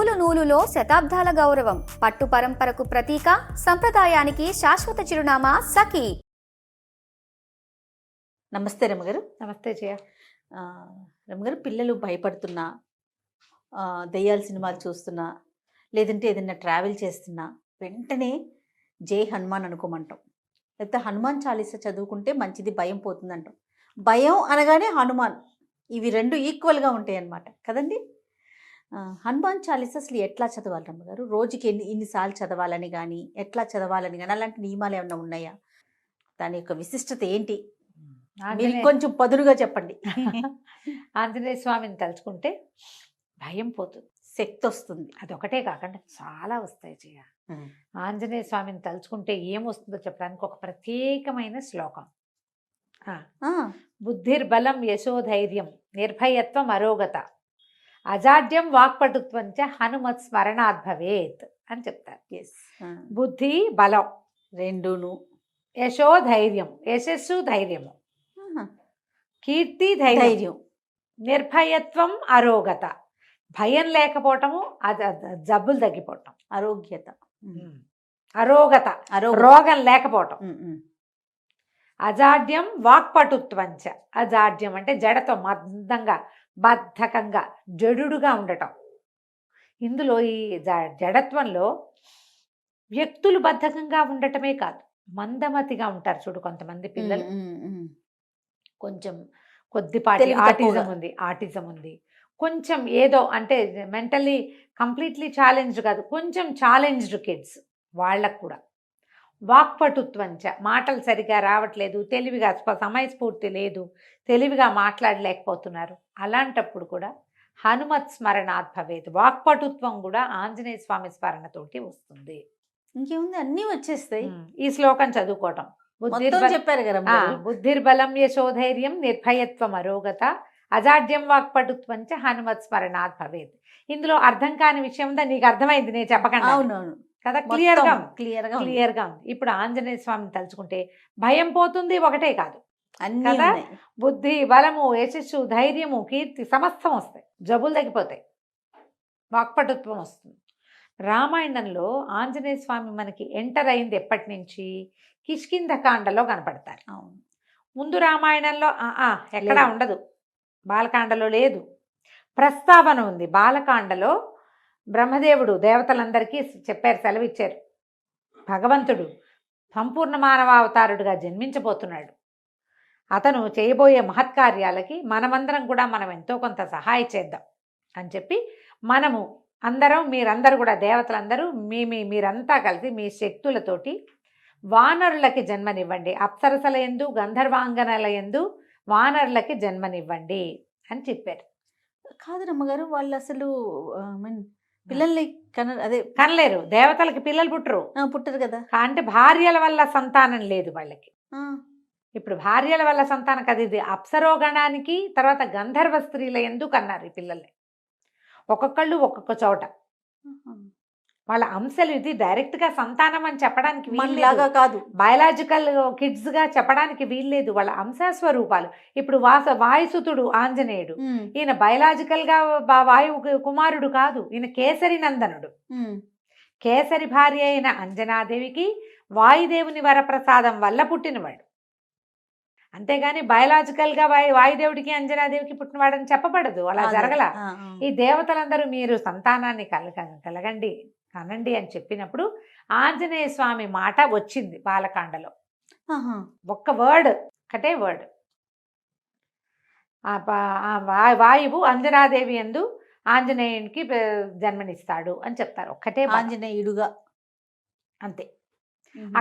నూలు నూలులో శతాబ్దాల గౌరవం, పట్టు పరంపరకు ప్రతీక, సంప్రదాయానికి శాశ్వత చిరునామా సఖీ. నమస్తే రమ్మగారు. నమస్తే జయ. రమ్మగారు, పిల్లలు భయపడుతున్నా, దెయ్యాల సినిమాలు చూస్తున్నా, లేదంటే ఏదైనా ట్రావెల్ చేస్తున్నా వెంటనే జై హనుమాన్ అనుకోమంటాం, లేకపోతే హనుమాన్ చాలీసా చదువుకుంటే మంచిది, భయం పోతుందంటాం. భయం అనగానే హనుమాన్, ఇవి రెండు ఈక్వల్గా ఉంటాయి అన్నమాట కదండి. హనుమాన్ చాలీసా అసలు ఎట్లా చదవాలి రమ్మగారు? రోజుకి ఇన్నిసార్లు చదవాలని కానీ, ఎట్లా చదవాలని కానీ అలాంటి నియమాలు ఏమైనా ఉన్నాయా? దాని యొక్క విశిష్టత ఏంటి? మీరు కొంచెం పదునుగా చెప్పండి. ఆంజనేయ స్వామిని తలుచుకుంటే భయం పోతుంది, శక్తి వస్తుంది. అదొకటే కాకుండా చాలా వస్తాయి జయ. ఆంజనేయ స్వామిని తలుచుకుంటే ఏమొస్తుందో చెప్పడానికి ఒక ప్రత్యేకమైన శ్లోకం. బుద్ధిర్బలం యశోధైర్యం నిర్భయత్వం అరోగత అజాడ్యం వాక్పటుత్వం చ హనుమత్ స్మరణాత్ భవేత్ అని చెప్తారు. బుద్ధి బలం రెండును, యశోధైర్యం యశస్సు ధైర్యము, కీర్తి ధైర్యం, నిర్భయత్వం అరోగత భయం లేకపోవటము, జబ్బులు తగ్గిపోవటం, ఆరోగ్యత, అరోగత రోగం లేకపోవటం, అజాడ్యం వాక్పటుత్వంచ అజాడ్యం అంటే జడతో మందంగా బద్ధకంగా జడుగా ఉండటం. ఇందులో ఈ జడత్వంలో వ్యక్తులు బద్ధకంగా ఉండటమే కాదు, మందమతిగా ఉంటారు చూడు కొంతమంది పిల్లలు. కొంచెం కొద్దిపాటి ఆటిజం ఉంది, కొంచెం ఏదో అంటే మెంటల్లీ కంప్లీట్లీ ఛాలెంజ్డ్ కాదు, కొంచెం ఛాలెంజ్డ్ కిడ్స్, వాళ్ళకు కూడా వాక్పటుత్వంచ మాటలు సరిగా రావట్లేదు, తెలివిగా సమయస్ఫూర్తి లేదు, తెలివిగా మాట్లాడలేకపోతున్నారు. అలాంటప్పుడు కూడా హనుమత్ స్మరణాత్ భవేత్, వాక్పటుత్వం కూడా ఆంజనేయ స్వామి స్మరణతోటి వస్తుంది. ఇంకేముంది, అన్నీ వచ్చేస్తాయి. ఈ శ్లోకం చదువుకోవటం. చెప్పారు కదా, బుద్ధిర్బలం యశోధైర్యం నిర్భయత్వం అరోగత అజాడ్యం వాక్పటుత్వంచ హనుమత్ స్మరణాత్ భవేత్. ఇందులో అర్థం కాని విషయం ఉందా? నీకు అర్థమైంది నేను చెప్పకుండా? అవునవును కదా, క్లియర్గా ఉంది. ఇప్పుడు ఆంజనేయ స్వామిని తలుచుకుంటే భయం పోతుంది, ఒకటే కాదు కదా, బుద్ధి బలము యశస్సు ధైర్యము కీర్తి సమస్తం వస్తాయి, జబ్బులు తగ్గిపోతాయి, వాక్పటుత్వం వస్తుంది. రామాయణంలో ఆంజనేయ స్వామి మనకి ఎంటర్ అయింది ఎప్పటి నుంచి? కిష్కింధకాండలో కనపడతారు. ముందు రామాయణంలో ఎక్కడా ఉండదు, బాలకాండలో లేదు. ప్రస్తావన ఉంది బాలకాండలో. బ్రహ్మదేవుడు దేవతలందరికీ చెప్పారు, సెలవిచ్చారు, భగవంతుడు సంపూర్ణ మానవావతారుడుగా జన్మించబోతున్నాడు, అతను చేయబోయే మహత్కార్యాలకి మనమందరం కూడా మనం ఎంతో కొంత సహాయం చేద్దాం అని చెప్పి, మనము అందరం మీరందరూ కూడా దేవతలందరూ మీరంతా కలిసి మీ శక్తులతోటి వానరులకి జన్మనివ్వండి, అప్సరసల యందు గంధర్వాంగనల యందు వానరులకి జన్మనివ్వండి అని చెప్పారు. కాదు రమ్మగారు, వాళ్ళు అసలు పిల్లల్ని కనలేరు, దేవతలకి పిల్లలు పుట్టరు కదా, అంటే భార్యల వల్ల సంతానం లేదు వాళ్ళకి. ఇప్పుడు భార్యల వల్ల సంతానం కదా, ఇది అప్సరోగణానికి తర్వాత గంధర్వ స్త్రీల ఎందుకు అన్నారు ఈ పిల్లల్ని. ఒక్కొక్కళ్ళు ఒక్కొక్క చోట వాళ్ళ అంశాలు, ఇది డైరెక్ట్గా సంతానం అని చెప్పడానికి వీల్లాగా కాదు, బయలాజికల్ కిడ్స్గా చెప్పడానికి వీల్లేదు, వాళ్ళ అంశస్వరూపాలు. ఇప్పుడు వాయుసుతుడు ఆంజనేయుడు, ఈయన బయలాజికల్గా వాయువు కుమారుడు కాదు, ఈయన కేసరి నందనుడు. కేసరి భార్య అయిన అంజనాదేవికి వాయుదేవుని వరప్రసాదం వల్ల పుట్టినవాడు, అంతేగాని బయలాజికల్గా వాయుదేవుడికి అంజనాదేవికి పుట్టినవాడని చెప్పబడదు, అలా జరగల. ఈ దేవతలందరూ మీరు సంతానాన్ని కలగండి కనండి అని చెప్పినప్పుడు ఆంజనేయ స్వామి మాట వచ్చింది బాలకాండలో. ఒక్క వర్డ్, ఒకటే వర్డ్, వాయువు అంజనాదేవి యందు ఆంజనేయునికి జన్మనిస్తాడు అని చెప్తారు, ఒక్కటే ఆంజనేయుడుగా, అంతే.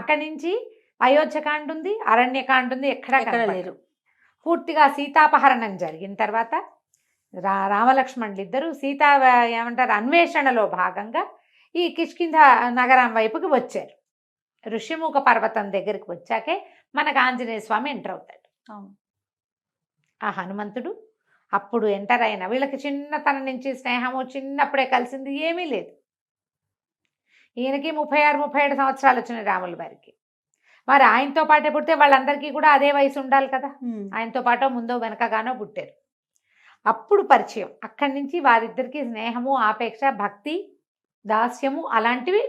అక్కడి నుంచి అయోధ్యకాండ ఉంది, అరణ్యకాండ ఉంది, ఎక్కడా లేరు. పూర్తిగా సీతాపహరణం జరిగిన తర్వాత రామలక్ష్మణులు ఇద్దరు సీతా ఏమంటారు అన్వేషణలో భాగంగా ఈ కిష్కింధ నగరం వైపుకి వచ్చారు. ఋషిముఖ పర్వతం దగ్గరికి వచ్చాకే మనకు ఆంజనేయ స్వామి ఎంటర్ అవుతాడు. ఆ హనుమంతుడు అప్పుడు ఎంటర్ అయిన వీళ్ళకి చిన్నతనం నుంచి స్నేహము, చిన్నప్పుడే కలిసింది ఏమీ లేదు. ఈయనకి 36-37 సంవత్సరాలు వచ్చినాయి రాముల వారికి. మరి ఆయనతో పాటే పుడితే వాళ్ళందరికీ కూడా అదే వయసు ఉండాలి కదా, ఆయనతో పాటు ముందో వెనకగానో పుట్టారు. అప్పుడు పరిచయం. అక్కడి నుంచి వారిద్దరికి స్నేహము, ఆపేక్ష, భక్తి, దాస్యము అలాంటివి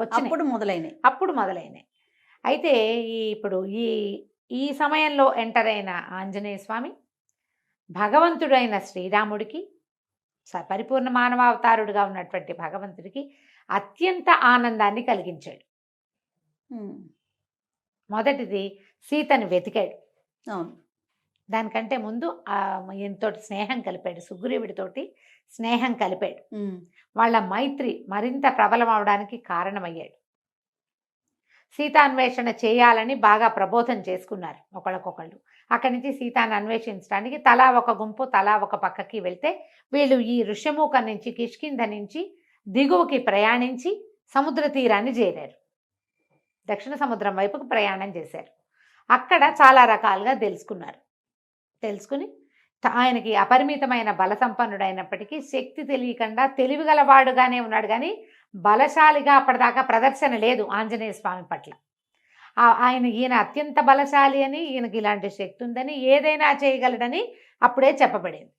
వచ్చినాయి. అప్పుడు మొదలైనాయి. అయితే ఇప్పుడు ఈ సమయంలో ఎంటర్ అయిన ఆంజనేయ స్వామి భగవంతుడైన శ్రీరాముడికి, పరిపూర్ణ మానవావతారుడుగా ఉన్నటువంటి భగవంతుడికి అత్యంత ఆనందాన్ని కలిగించాడు. మొదటిది సీతను వెతికాడు. దానికంటే ముందు ఎంతో స్నేహం కలిపాడు, సుగ్రీవుడితోటి స్నేహం కలిపాడు. వాళ్ళ మైత్రి మరింత ప్రబలం అవడానికి కారణమయ్యాడు. సీతాన్వేషణ చేయాలని బాగా ప్రబోధం చేసుకున్నారు ఒకళ్ళకొకళ్ళు. అక్కడి నుంచి సీతాన్ని అన్వేషించడానికి తలా ఒక గుంపు, తలా ఒక పక్కకి వెళ్తే వీళ్ళు ఈ ఋష్యమూక నుంచి, కిష్కింధ నుంచి దిగువకి ప్రయాణించి సముద్ర తీరాన్ని చేరారు. దక్షిణ సముద్రం వైపుకు ప్రయాణం చేశారు. అక్కడ చాలా రకాలుగా తెలుసుకుని ఆయనకి అపరిమితమైన బల సంపన్నుడైనప్పటికీ శక్తి తెలియకుండా తెలివిగలవాడుగానే ఉన్నాడు, కానీ బలశాలిగా అప్పటిదాకా ప్రదర్శన లేదు ఆంజనేయ స్వామి పట్ల. ఈయన అత్యంత బలశాలి అని, ఈయనకి ఇలాంటి శక్తి ఉందని, ఏదైనా చేయగలడని అప్పుడే చెప్పబడింది.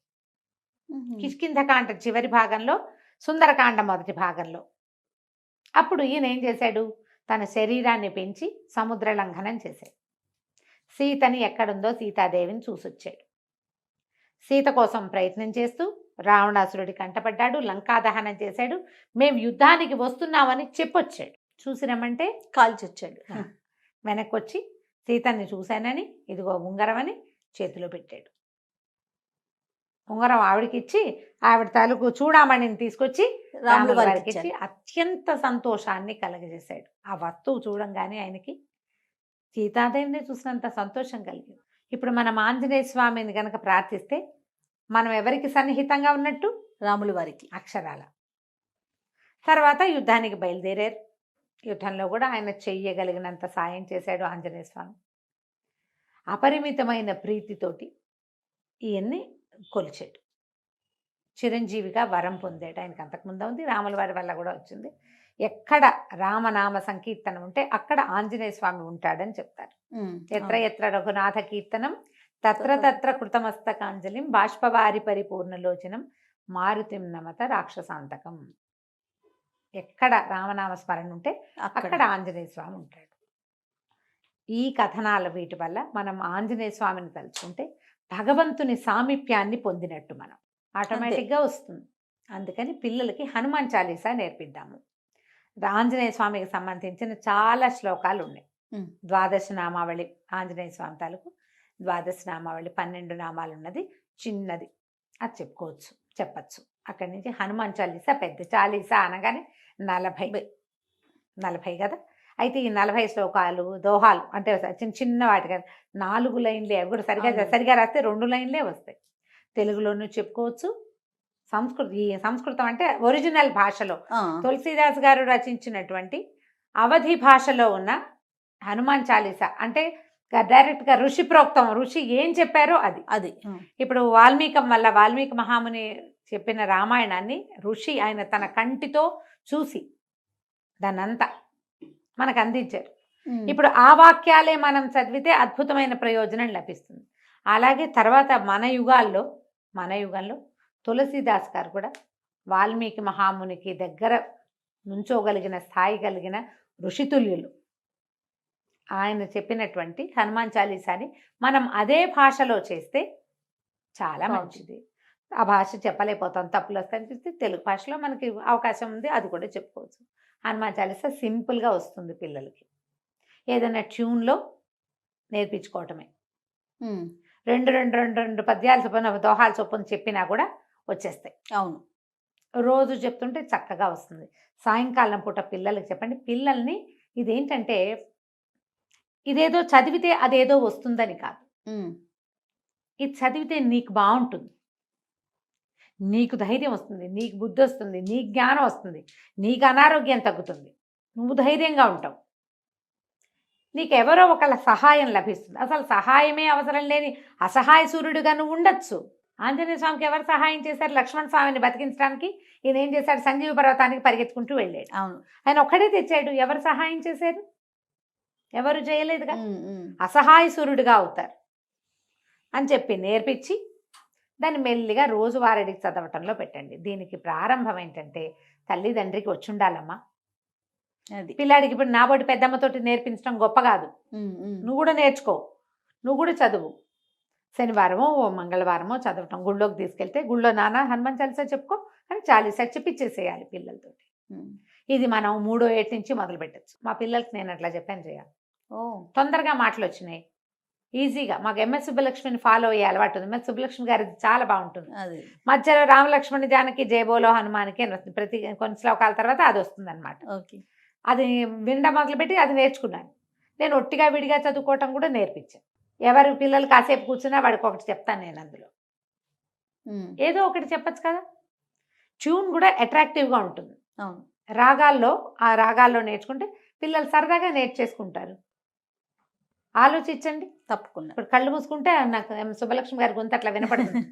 కిష్కింధకాండ చివరి భాగంలో, సుందరకాండ మొదటి భాగంలో. అప్పుడు ఈయన ఏం చేశాడు, తన శరీరాన్ని పెంచి సముద్ర లంఘనం చేశాడు. సీతని ఎక్కడుందో సీతాదేవిని చూసొచ్చాడు. సీత కోసం ప్రయత్నం చేస్తూ రావణాసురుడి కంటపడ్డాడు, లంకాదహనం చేశాడు. మేము యుద్ధానికి వస్తున్నామని చెప్పొచ్చాడు. చూసిరమ్మంటే కాల్చొచ్చాడు. వెనక్కి వచ్చి సీతని చూశానని, ఇదిగో ఉంగరం అని చేతిలో పెట్టాడు. ఉంగరం ఆవిడకి ఇచ్చి, ఆవిడ తాలూకు చూడామణిని తీసుకొచ్చి రాముల వారికి ఇచ్చి అత్యంత సంతోషాన్ని కలగజేశాడు. ఆ వస్తువు చూడంగానే ఆయనకి సీతాదేవిని చూసినంత సంతోషం కలిగింది. ఇప్పుడు మనం ఆంజనేయ స్వామిని కనుక ప్రార్థిస్తే మనం ఎవరికి సన్నిహితంగా ఉన్నట్టు? రాముల వారికి. అక్షరాల. తర్వాత యుద్ధానికి బయలుదేరారు. యుద్ధంలో కూడా ఆయన చెయ్యగలిగినంత సాయం చేశాడు ఆంజనేయ స్వామి. అపరిమితమైన ప్రీతితోటి ఈయన్ని కొలిచాడు. చిరంజీవిగా వరం పొందాడు. ఆయనకు అంతకుముందు ఉంది, రాముల వారి వల్ల కూడా వచ్చింది. ఎక్కడ రామనామ సంకీర్తనం ఉంటే అక్కడ ఆంజనేయ స్వామి ఉంటాడని చెప్తారు. ఎత్ర ఎత్ర రఘునాథ కీర్తనం తత్ర తత్ర కృతమస్తకాంజలిం బాష్పవారి పరిపూర్ణలోచనం మారుతిం నమత రాక్షసాంతకం. ఎక్కడ రామనామ స్మరణ ఉంటే అక్కడ ఆంజనేయ స్వామి ఉంటాడు. ఈ కథనాల వీటి వల్ల మనం ఆంజనేయ స్వామిని తలుచుకుంటే భగవంతుని సామీప్యాన్ని పొందినట్టు మనం ఆటోమేటిక్గా వస్తుంది. అందుకని పిల్లలకి హనుమాన్ చాలీసా నేర్పిద్దాము. ఆంజనేయ స్వామికి సంబంధించిన చాలా శ్లోకాలు ఉన్నాయి. ద్వాదశ నామావళి, ఆంజనేయ స్వామి తాలూకు ద్వాదశ నామావళి 12 నామాలు ఉన్నది, చిన్నది, అది చెప్పచ్చు. అక్కడి నుంచి హనుమాన్ చాలీసా పెద్ద చాలీసా అనగానే 40 కదా. అయితే ఈ 40 శ్లోకాలు దోహాలు అంటే చిన్న వాటి కదా, 4 లైన్లే. అవి కూడా సరిగా రాస్తే 2 లైన్లే వస్తాయి. తెలుగులోనూ చెప్పుకోవచ్చు. సంస్కృతం అంటే ఒరిజినల్ భాషలో తులసీదాస్ గారు రచించినటువంటి అవధి భాషలో ఉన్న హనుమాన్ చాలీసా అంటే డైరెక్ట్గా ఋషి ప్రోక్తం, ఋషి ఏం చెప్పారో అది. ఇప్పుడు వాల్మీకి మహాముని చెప్పిన రామాయణాన్ని ఋషి ఆయన తన కంటితో చూసి దాన్నంతా మనకు అందించారు. ఇప్పుడు ఆ వాక్యాలే మనం చదివితే అద్భుతమైన ప్రయోజనం లభిస్తుంది. అలాగే తర్వాత మన యుగంలో తులసీదాస్ గారు కూడా వాల్మీకి మహామునికి దగ్గర నుంచోగలిగిన స్థాయి కలిగిన ఋషితుల్యులు. ఆయన చెప్పినటువంటి హనుమాన్ చాలీసాని మనం అదే భాషలో చేస్తే చాలా మంచిది. ఆ భాష చెప్పలేకపోతాం, తప్పులు వస్తాయనిపిస్తే తెలుగు భాషలో మనకి అవకాశం ఉంది, అది కూడా చెప్పుకోవచ్చు. హనుమాన్ చాలీసా సింపుల్గా వస్తుంది పిల్లలకి. ఏదైనా ట్యూన్లో నేర్పించుకోవటమే. 2 పద్యాలు చొప్పున, దోహాలు చొప్పున చెప్పినా కూడా వచ్చేస్తాయి. అవును, రోజు చెప్తుంటే చక్కగా వస్తుంది. సాయంకాలం పూట పిల్లలకి చెప్పండి. పిల్లల్ని ఇదేంటంటే ఇదేదో చదివితే అదేదో వస్తుందని కాదు. ఇది చదివితే నీకు బాగుంటుంది, నీకు ధైర్యం వస్తుంది, నీకు బుద్ధి వస్తుంది, నీకు జ్ఞానం వస్తుంది, నీకు అనారోగ్యం తగ్గుతుంది, నువ్వు ధైర్యంగా ఉంటావు, నీకు ఎవరో ఒకళ్ళ సహాయం లభిస్తుంది. అసలు సహాయమే అవసరం లేని అసహాయ సూర్యుడిగా నువ్వు ఉండొచ్చు. ఆంజనేయ స్వామికి ఎవరు సహాయం చేశారు? లక్ష్మణ స్వామిని బతికించడానికి ఈయన ఏం చేశాడు? సంజీవ పర్వతానికి పరిగెత్తుకుంటూ వెళ్ళాడు. అవును, ఆయన ఒక్కడే తెచ్చాడు. ఎవరు సహాయం చేశారు? ఎవరు చేయలేదుగా. అసహాయ సూర్యుడిగా అవుతారు అని చెప్పి నేర్పించి దాన్ని మెల్లిగా రోజు వారడికి చదవటంలో పెట్టండి. దీనికి ప్రారంభం ఏంటంటే తల్లిదండ్రికి వచ్చి ఉండాలమ్మా. అది పిల్లాడికి ఇప్పుడు నాబోటి పెద్దమ్మతోటి నేర్పించడం గొప్ప కాదు. నువ్వు కూడా నేర్చుకో, నువ్వు కూడా చదువు. శనివారమో మంగళవారమో చదవటం, గుళ్ళోకి తీసుకెళ్తే గుళ్ళో నాన్న హనుమాన్ చాలీసా చెప్పుకో అని చాలీసా చెప్పిచ్చేసేయాలి పిల్లలతోటి. ఇది మనం 3వ ఏటి నుంచి మొదలు పెట్టచ్చు. మా పిల్లలకి నేను అట్లా చెప్పాను చేయాలి. తొందరగా మాటలు వచ్చినాయి, ఈజీగా. మాకు ఎంఎస్ సుబ్బలక్ష్మిని ఫాలో అయ్యే అలవాటు ఉంది. ఎంఎస్ సుబ్బలక్ష్మి గారిది చాలా బాగుంటుంది. మధ్యలో రామలక్ష్మణి జానకి జయబోలో హనుమానికి అని వస్తుంది. ప్రతి కొన్ని శ్లోకాల తర్వాత అది వస్తుంది అనమాట. అది వినడం మొదలుపెట్టి అది నేర్చుకున్నాను. నేను ఒట్టిగా విడిగా చదువుకోవటం కూడా నేర్పించాను. ఎవరి పిల్లలు కాసేపు కూర్చున్నా వాడికి ఒకటి చెప్తాను నేను. అందులో ఏదో ఒకటి చెప్పచ్చు కదా. ట్యూన్ కూడా అట్రాక్టివ్గా ఉంటుంది. ఆ రాగాల్లో నేర్చుకుంటే పిల్లలు సరదాగా నేర్చేసుకుంటారు. ఆలోచించండి. తప్పకుండా. ఇప్పుడు కళ్ళు మూసుకుంటే నాకు సుబ్బలక్ష్మి గారి గొంతు అట్లా వినపడుతుంది.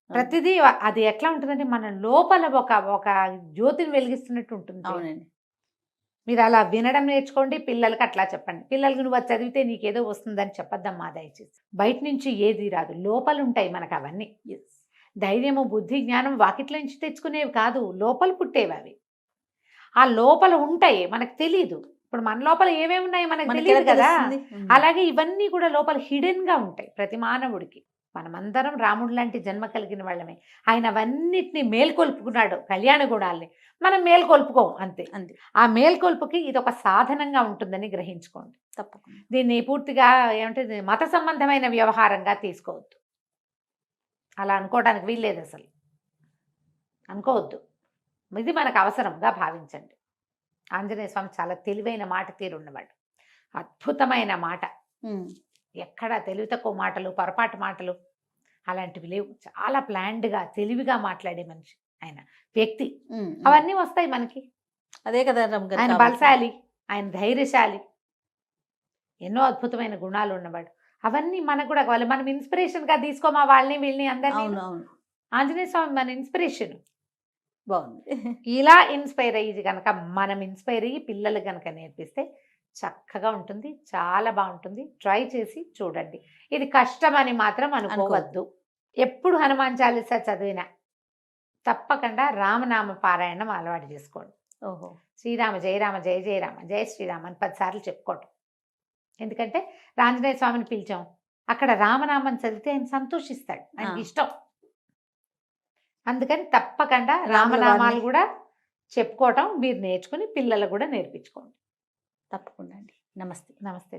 ప్రతిదీ అది ఎట్లా ఉంటుందంటే మన లోపల ఒక జ్యోతిని వెలిగిస్తున్నట్టు ఉంటుంది. అవునండి. మీరు అలా వినడం నేర్చుకోండి, పిల్లలకి అట్లా చెప్పండి. పిల్లలకి నువ్వు అది చదివితే నీకేదో వస్తుందని చెప్పొద్దమ్మా దయచేసి. బయట నుంచి ఏది రాదు, లోపల ఉంటాయి మనకు అవన్నీ. ధైర్యము, బుద్ధి, జ్ఞానం వాకిట్ల నుంచి తెచ్చుకునేవి కాదు, లోపల పుట్టేవి అవి. ఆ లోపల ఉంటాయి, మనకు తెలీదు. ఇప్పుడు మన లోపల ఏమేమి ఉన్నాయో మనకు తెలియదు కదా. అలాగే ఇవన్నీ కూడా లోపల హిడెన్ గా ఉంటాయి ప్రతి మానవుడికి. మనమందరం రాముడు లాంటి జన్మ కలిగిన వాళ్ళమే. ఆయన అవన్నిటిని మేల్కొల్పుకున్నాడు, కళ్యాణ గుణాల్ని. మనం మేల్కొల్పుకోం అంతే. ఆ మేల్కొల్పుకి ఇది ఒక సాధనంగా ఉంటుందని గ్రహించుకోండి. తప్పకుండా. దీన్ని పూర్తిగా ఏమంటే మత సంబంధమైన వ్యవహారంగా తీసుకోవద్దు. అలా అనుకోవడానికి వీల్లేదు, అసలు అనుకోవద్దు. ఇది మనకు అవసరంగా భావించండి. ఆంజనేయ స్వామి చాలా తెలివైన మాట తీరున్నవాడు, అద్భుతమైన మాట. ఎక్కడ తెలివి తక్కువ మాటలు, పొరపాటు మాటలు అలాంటివి లేవు. చాలా ప్లాన్డ్గా తెలివిగా మాట్లాడే మనిషి ఆయన, వ్యక్తి. అవన్నీ వస్తాయి మనకి. అదే కదా. ఆయన బలశాలి, ఆయన ధైర్యశాలి, ఎన్నో అద్భుతమైన గుణాలు ఉన్నవాడు. అవన్నీ మనకు కూడా కావాలి. మనం ఇన్స్పిరేషన్గా తీసుకోమా వాళ్ళని వీళ్ళని అందరినీ. ఆంజనేయ స్వామి మన ఇన్స్పిరేషన్. బాగుంది. ఇలా ఇన్స్పైర్ అయ్యి కనుక మనం ఇన్స్పైర్ అయ్యి పిల్లలు కనుక నేర్పిస్తే చక్కగా ఉంటుంది, చాలా బాగుంటుంది. ట్రై చేసి చూడండి. ఇది కష్టం అని మాత్రం అనుకోవద్దు. ఎప్పుడు హనుమాన్ చాలీసా చదివినా తప్పకుండా రామనామ పారాయణం అలవాటు చేసుకోండి. శ్రీరామ జయ రామ జయ జయ రామ జయ శ్రీరామ అని 10 సార్లు చెప్పుకోవటం. ఎందుకంటే ఆంజనేయ స్వామిని పిలిచాం, అక్కడ రామనామం చదివితే ఆయన సంతోషిస్తాడు, ఆయనకి ఇష్టం. అందుకని తప్పకుండా రామనామాలు కూడా చెప్పుకోవటం మీరు నేర్చుకుని పిల్లలకు కూడా నేర్పించుకోండి. తప్పకుండా అండి. నమస్తే. నమస్తే.